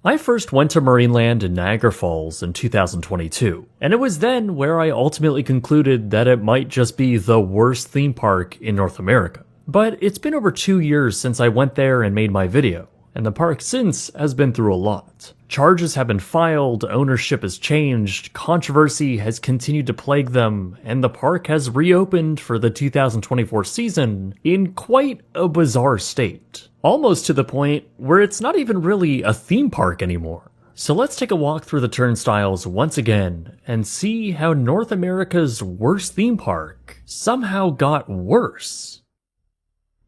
I first went to Marineland in Niagara Falls in 2022, and it was then where I ultimately concluded that it might just be the worst theme park in North America. But it's been over 2 years since I went there and made my video, and the park since has been through a lot. Charges have been filed, ownership has changed, controversy has continued to plague them, and the park has reopened for the 2024 season in quite a bizarre state. Almost to the point where it's not even really a theme park anymore. So let's take a walk through the turnstiles once again and see how North America's worst theme park somehow got worse.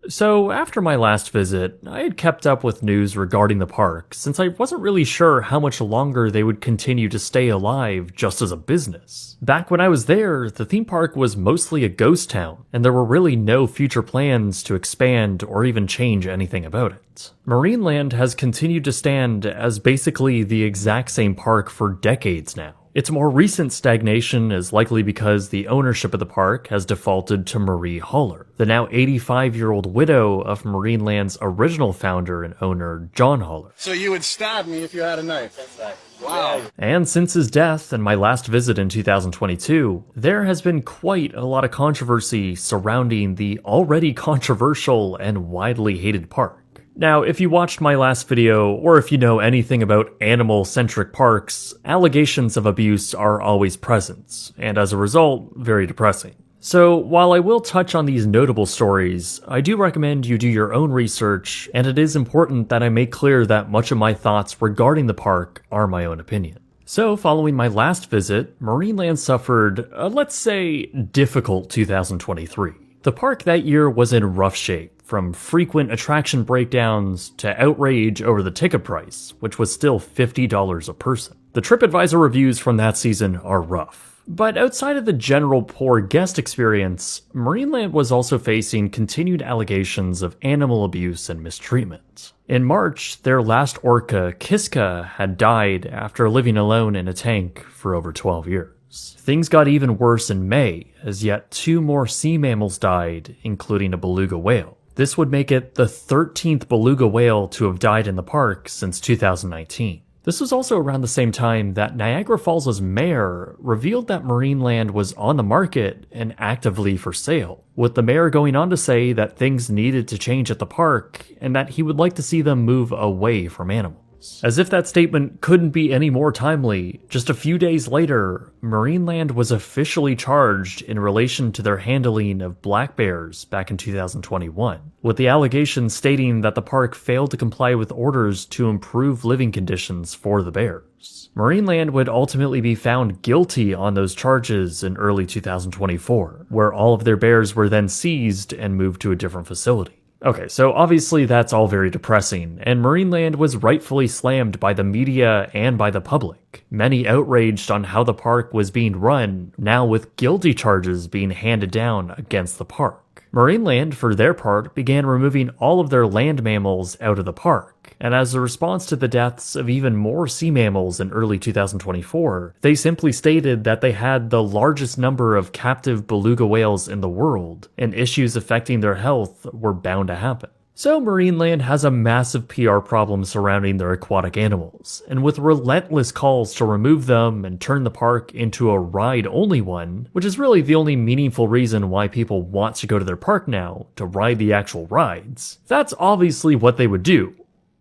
So after my last visit, I had kept up with news regarding the park since I wasn't really sure how much longer they would continue to stay alive just as a business. Back when I was there, the theme park was mostly a ghost town, and there were really no future plans to expand or even change anything about it. Marineland has continued to stand as basically the exact same park for decades now. Its more recent stagnation is likely because the ownership of the park has defaulted to Marie Haller, the now 85-year-old widow of Marineland's original founder and owner, John Haller. So you would stab me if you had a knife? That's right. Wow. And since his death and my last visit in 2022, there has been quite a lot of controversy surrounding the already controversial and widely hated park. Now, if you watched my last video, or if you know anything about animal-centric parks, allegations of abuse are always present, and as a result, very depressing. So, while I will touch on these notable stories, I do recommend you do your own research, and it is important that I make clear that much of my thoughts regarding the park are my own opinion. So, following my last visit, Marineland suffered a, let's say, difficult 2023. The park that year was in rough shape, from frequent attraction breakdowns to outrage over the ticket price, which was still $50 a person. The TripAdvisor reviews from that season are rough. But outside of the general poor guest experience, Marineland was also facing continued allegations of animal abuse and mistreatment. In March, their last orca, Kiska, had died after living alone in a tank for over 12 years. Things got even worse in May, as yet 2 more sea mammals died, including a beluga whale. This would make it the 13th beluga whale to have died in the park since 2019. This was also around the same time that Niagara Falls' mayor revealed that Marineland was on the market and actively for sale, with the mayor going on to say that things needed to change at the park and that he would like to see them move away from animals. As if that statement couldn't be any more timely, just a few days later, Marineland was officially charged in relation to their handling of black bears back in 2021, with the allegations stating that the park failed to comply with orders to improve living conditions for the bears. Marineland would ultimately be found guilty on those charges in early 2024, where all of their bears were then seized and moved to a different facility. Okay, so obviously that's all very depressing, and Marineland was rightfully slammed by the media and by the public. Many outraged on how the park was being run, now with guilty charges being handed down against the park. Marineland, for their part, began removing all of their land mammals out of the park. And as a response to the deaths of even more sea mammals in early 2024, they simply stated that they had the largest number of captive beluga whales in the world, and issues affecting their health were bound to happen. So Marineland has a massive PR problem surrounding their aquatic animals, and with relentless calls to remove them and turn the park into a ride-only one, which is really the only meaningful reason why people want to go to their park now, to ride the actual rides, that's obviously what they would do.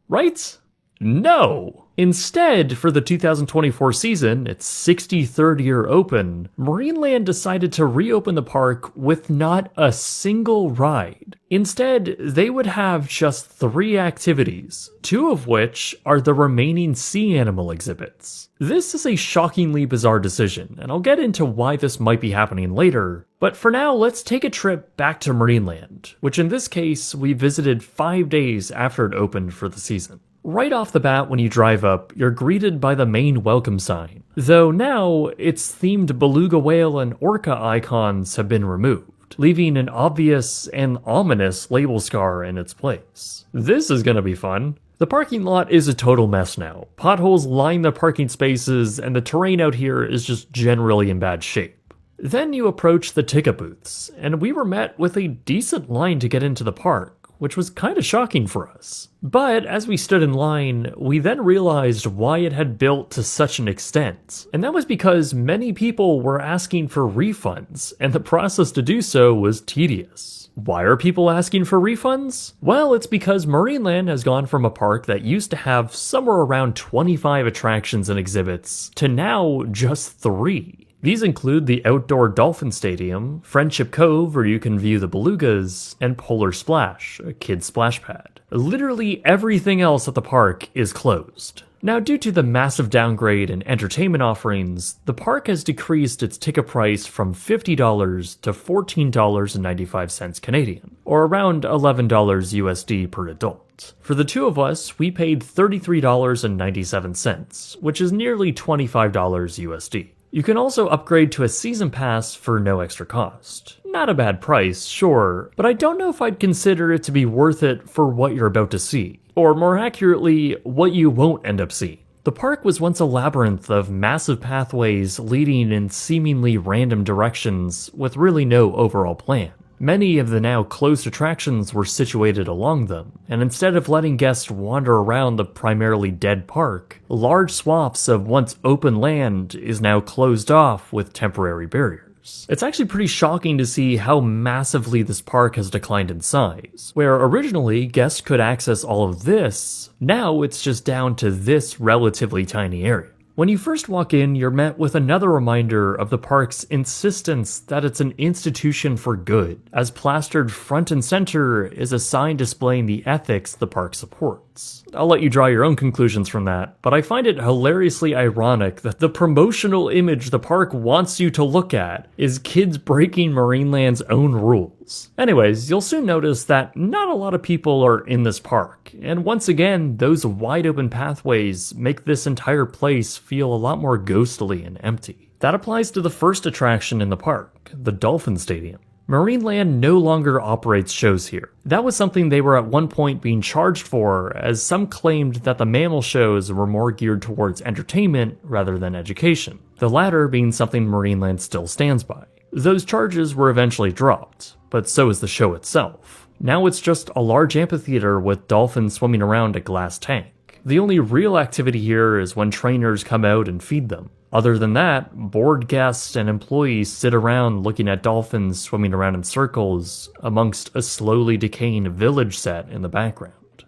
Right? No! Instead, for the 2024 season, its 63rd year open, Marineland decided to reopen the park with not a single ride. Instead, they would have just 3 activities, 2 of which are the remaining sea animal exhibits. This is a shockingly bizarre decision, and I'll get into why this might be happening later, but for now let's take a trip back to Marineland, which in this case we visited 5 days after it opened for the season. Right off the bat when you drive up, you're greeted by the main welcome sign, though now its themed beluga whale and orca icons have been removed, leaving an obvious and ominous label scar in its place. This is gonna be fun. The parking lot is a total mess now. Potholes line the parking spaces, and the terrain out here is just generally in bad shape. Then you approach the ticket booths, and we were met with a decent line to get into the park, which was kinda shocking for us. But as we stood in line, we then realized why it had built to such an extent. And that was because many people were asking for refunds, and the process to do so was tedious. Why are people asking for refunds? Well, it's because Marineland has gone from a park that used to have somewhere around 25 attractions and exhibits to now just 3. These include the outdoor dolphin stadium, Friendship Cove where you can view the belugas, and Polar Splash, a kid's splash pad. Literally everything else at the park is closed. Now, due to the massive downgrade in entertainment offerings, the park has decreased its ticket price from $50 to $14.95 Canadian, or around $11 USD per adult. For the two of us, we paid $33.97, which is nearly $25 USD. You can also upgrade to a season pass for no extra cost. Not a bad price, sure, but I don't know if I'd consider it to be worth it for what you're about to see. Or more accurately, what you won't end up seeing. The park was once a labyrinth of massive pathways leading in seemingly random directions with really no overall plan. Many of the now closed attractions were situated along them, and instead of letting guests wander around the primarily dead park, large swaths of once open land is now closed off with temporary barriers. It's actually pretty shocking to see how massively this park has declined in size. Where originally guests could access all of this, now it's just down to this relatively tiny area. When you first walk in, you're met with another reminder of the park's insistence that it's an institution for good, as plastered front and center is a sign displaying the ethics the park supports. I'll let you draw your own conclusions from that, but I find it hilariously ironic that the promotional image the park wants you to look at is kids breaking Marineland's own rules. Anyways, you'll soon notice that not a lot of people are in this park, and once again, those wide open pathways make this entire place feel a lot more ghostly and empty. That applies to the first attraction in the park, the Dolphin Stadium. Marineland no longer operates shows here. That was something they were at one point being charged for, as some claimed that the mammal shows were more geared towards entertainment rather than education, the latter being something Marineland still stands by. Those charges were eventually dropped, but so is the show itself. Now it's just a large amphitheater with dolphins swimming around a glass tank. The only real activity here is when trainers come out and feed them. Other than that, bored guests and employees sit around looking at dolphins swimming around in circles amongst a slowly decaying village set in the background.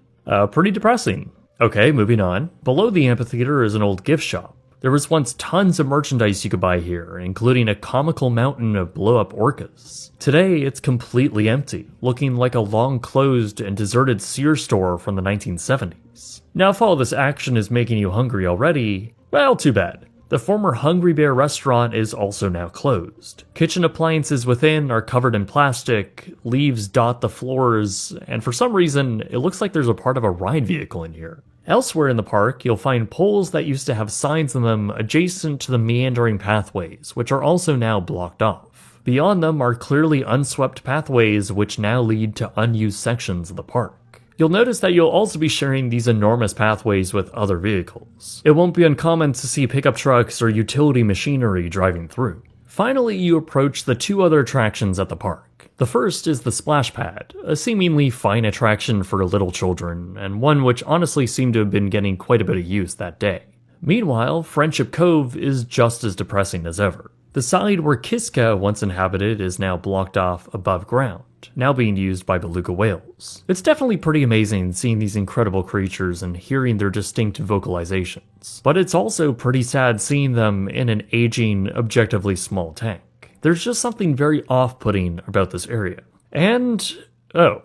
Pretty depressing. Okay, moving on. Below the amphitheater is an old gift shop. There was once tons of merchandise you could buy here, including a comical mountain of blow-up orcas. Today, it's completely empty, looking like a long-closed and deserted Sears store from the 1970s. Now, if all this action is making you hungry already, well, too bad. The former Hungry Bear restaurant is also now closed. Kitchen appliances within are covered in plastic, leaves dot the floors, and for some reason, it looks like there's a part of a ride vehicle in here. Elsewhere in the park, you'll find poles that used to have signs on them adjacent to the meandering pathways, which are also now blocked off. Beyond them are clearly unswept pathways which now lead to unused sections of the park. You'll notice that you'll also be sharing these enormous pathways with other vehicles. It won't be uncommon to see pickup trucks or utility machinery driving through. Finally, you approach the two other attractions at the park. The first is the Splash Pad, a seemingly fine attraction for little children, and one which honestly seemed to have been getting quite a bit of use that day. Meanwhile, Friendship Cove is just as depressing as ever. The side where Kiska once inhabited is now blocked off above ground, now being used by beluga whales. It's definitely pretty amazing seeing these incredible creatures and hearing their distinct vocalizations, but it's also pretty sad seeing them in an aging, objectively small tank. There's just something very off-putting about this area. And, oh,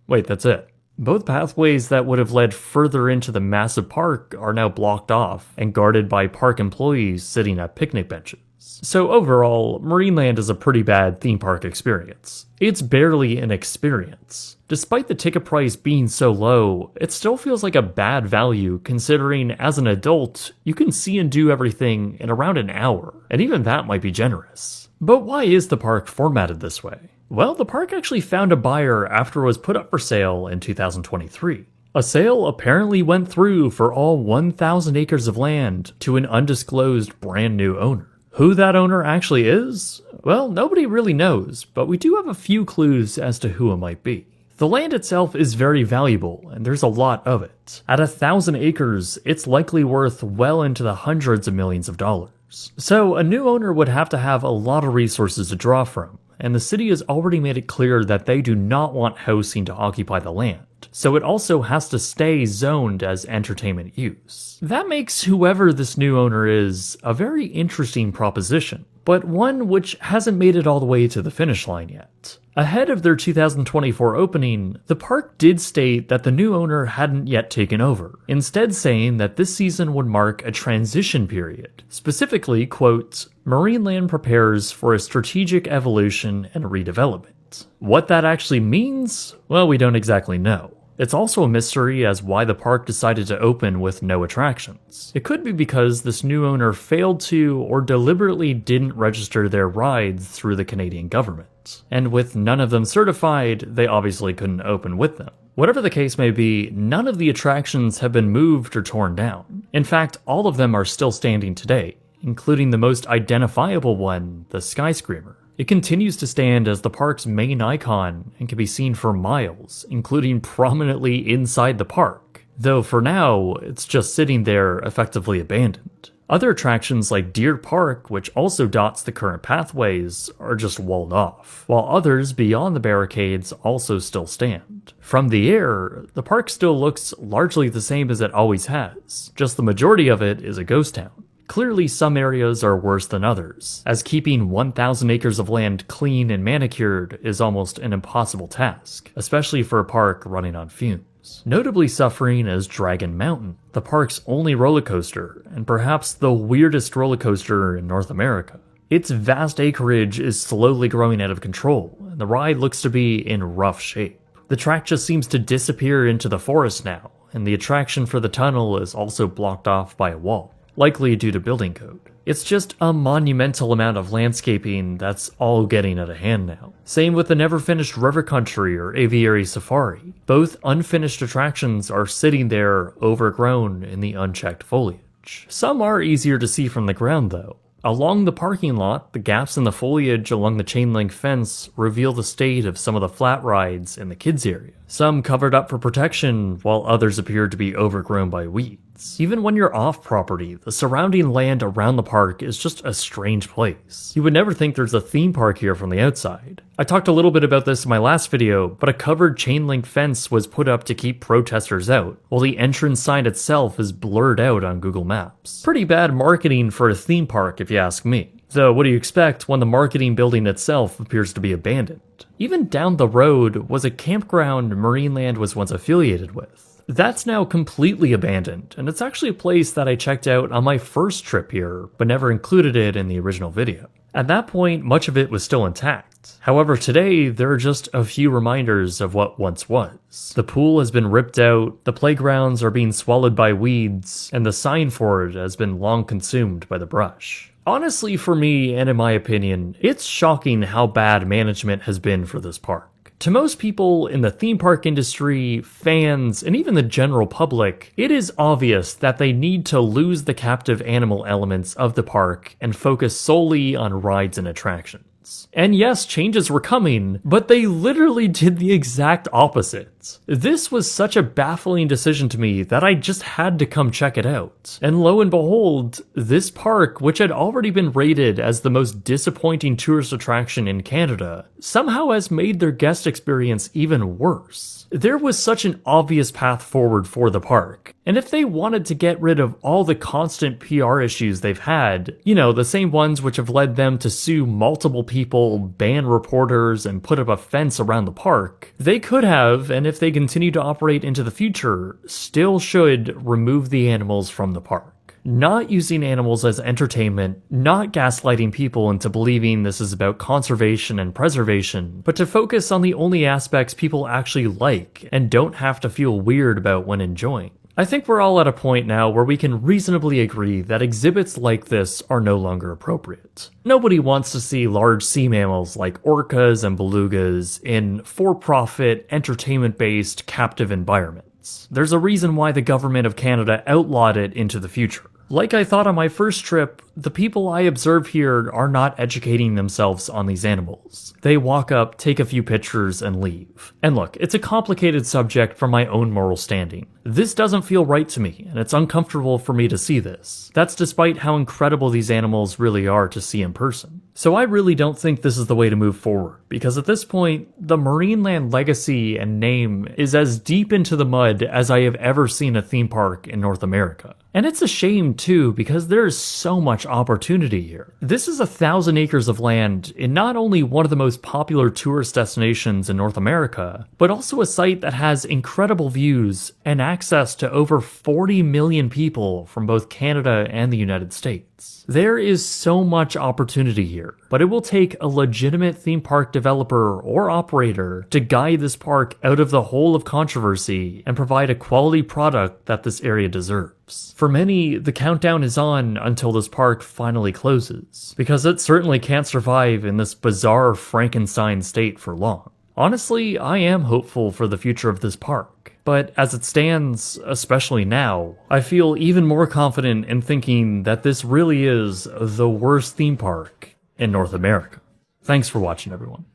wait, that's it. Both pathways that would have led further into the massive park are now blocked off and guarded by park employees sitting at picnic benches. So overall, Marineland is a pretty bad theme park experience. It's barely an experience. Despite the ticket price being so low, it still feels like a bad value considering as an adult, you can see and do everything in around an hour, and even that might be generous. But why is the park formatted this way? Well, the park actually found a buyer after it was put up for sale in 2023. A sale apparently went through for all 1,000 acres of land to an undisclosed brand new owner. Who that owner actually is? Well, nobody really knows, but we do have a few clues as to who it might be. The land itself is very valuable, and there's a lot of it. At 1,000 acres, it's likely worth well into the hundreds of millions of dollars. So a new owner would have to have a lot of resources to draw from, and the city has already made it clear that they do not want housing to occupy the land. So it also has to stay zoned as entertainment use. That makes whoever this new owner is a very interesting proposition, but one which hasn't made it all the way to the finish line yet. Ahead of their 2024 opening, the park did state that the new owner hadn't yet taken over, instead saying that this season would mark a transition period. Specifically, quote, Marineland prepares for a strategic evolution and redevelopment. What that actually means? Well, we don't exactly know. It's also a mystery as why the park decided to open with no attractions. It could be because this new owner failed to or deliberately didn't register their rides through the Canadian government. And with none of them certified, they obviously couldn't open with them. Whatever the case may be, none of the attractions have been moved or torn down. In fact, all of them are still standing today, including the most identifiable one, the skyscraper. It continues to stand as the park's main icon and can be seen for miles, including prominently inside the park, though for now, it's just sitting there effectively abandoned. Other attractions like Deer Park, which also dots the current pathways, are just walled off, while others beyond the barricades also still stand. From the air, the park still looks largely the same as it always has, just the majority of it is a ghost town. Clearly some areas are worse than others, as keeping 1,000 acres of land clean and manicured is almost an impossible task, especially for a park running on fumes. Notably suffering is Dragon Mountain, the park's only roller coaster, and perhaps the weirdest roller coaster in North America. Its vast acreage is slowly growing out of control, and the ride looks to be in rough shape. The track just seems to disappear into the forest now, and the attraction for the tunnel is also blocked off by a wall, likely due to building code. It's just a monumental amount of landscaping that's all getting out of hand now. Same with the never-finished River Country or Aviary Safari. Both unfinished attractions are sitting there overgrown in the unchecked foliage. Some are easier to see from the ground though. Along the parking lot, the gaps in the foliage along the chain link fence reveal the state of some of the flat rides in the kids area. Some covered up for protection, while others appear to be overgrown by weeds. Even when you're off property, the surrounding land around the park is just a strange place. You would never think there's a theme park here from the outside. I talked a little bit about this in my last video, but a covered chain link fence was put up to keep protesters out, while the entrance sign itself is blurred out on Google Maps. Pretty bad marketing for a theme park if you ask me. So what do you expect when the marketing building itself appears to be abandoned? Even down the road was a campground Marineland was once affiliated with. That's now completely abandoned, and it's actually a place that I checked out on my first trip here, but never included it in the original video. At that point, much of it was still intact. However, today, there are just a few reminders of what once was. The pool has been ripped out, the playgrounds are being swallowed by weeds, and the sign for it has been long consumed by the brush. Honestly, for me, and in my opinion, it's shocking how bad management has been for this park. To most people in the theme park industry, fans, and even the general public, it is obvious that they need to lose the captive animal elements of the park and focus solely on rides and attractions. And yes, changes were coming, but they literally did the exact opposite. This was such a baffling decision to me that I just had to come check it out. And lo and behold, this park, which had already been rated as the most disappointing tourist attraction in Canada, somehow has made their guest experience even worse. There was such an obvious path forward for the park, and if they wanted to get rid of all the constant PR issues they've had, the same ones which have led them to sue multiple people, ban reporters, and put up a fence around the park, they could have, and if they continue to operate into the future, still should remove the animals from the park. Not using animals as entertainment, not gaslighting people into believing this is about conservation and preservation, but to focus on the only aspects people actually like and don't have to feel weird about when enjoying. I think we're all at a point now where we can reasonably agree that exhibits like this are no longer appropriate. Nobody wants to see large sea mammals like orcas and belugas in for-profit, entertainment-based, captive environments. There's a reason why the government of Canada outlawed it into the future. Like I thought on my first trip, the people I observe here are not educating themselves on these animals. They walk up, take a few pictures, and leave. And look, it's a complicated subject from my own moral standing. This doesn't feel right to me, and it's uncomfortable for me to see this. That's despite how incredible these animals really are to see in person. So I really don't think this is the way to move forward, because at this point, the Marineland legacy and name is as deep into the mud as I have ever seen a theme park in North America. And it's a shame too, because there is so much opportunity here. This is 1,000 acres of land in not only one of the most popular tourist destinations in North America, but also a site that has incredible views and access to over 40 million people from both Canada and the United States. There is so much opportunity here, but it will take a legitimate theme park developer or operator to guide this park out of the hole of controversy and provide a quality product that this area deserves. For many, the countdown is on until this park finally closes, because it certainly can't survive in this bizarre Frankenstein state for long. Honestly, I am hopeful for the future of this park, but as it stands, especially now, I feel even more confident in thinking that this really is the worst theme park in North America. Thanks for watching, everyone.